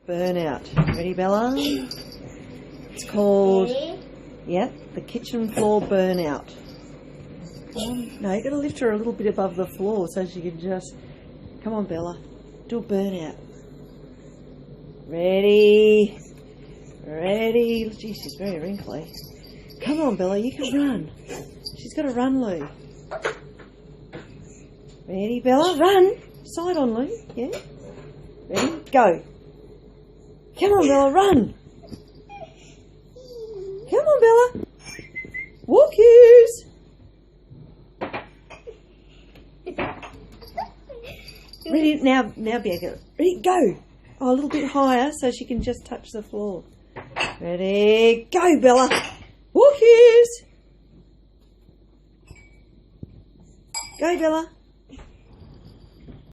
burnout. Ready, Bella? It's called, yep, the kitchen floor burnout. No, you've got to lift her a little bit above the floor so she can just, come on, Bella, do a burnout. Ready? Ready? Gee, she's very wrinkly. Come on, Bella, you can run. She's got to run, Lou. Ready, Bella? Run. Side on, Lou. Yeah. Ready? Go. Come on, Bella, run. Come on, Bella. Walkies. Ready? Now, Bianca. Ready? Go. Oh, a little bit higher so she can just touch the floor. Ready? Go, Bella. Walkies. Go, Bella.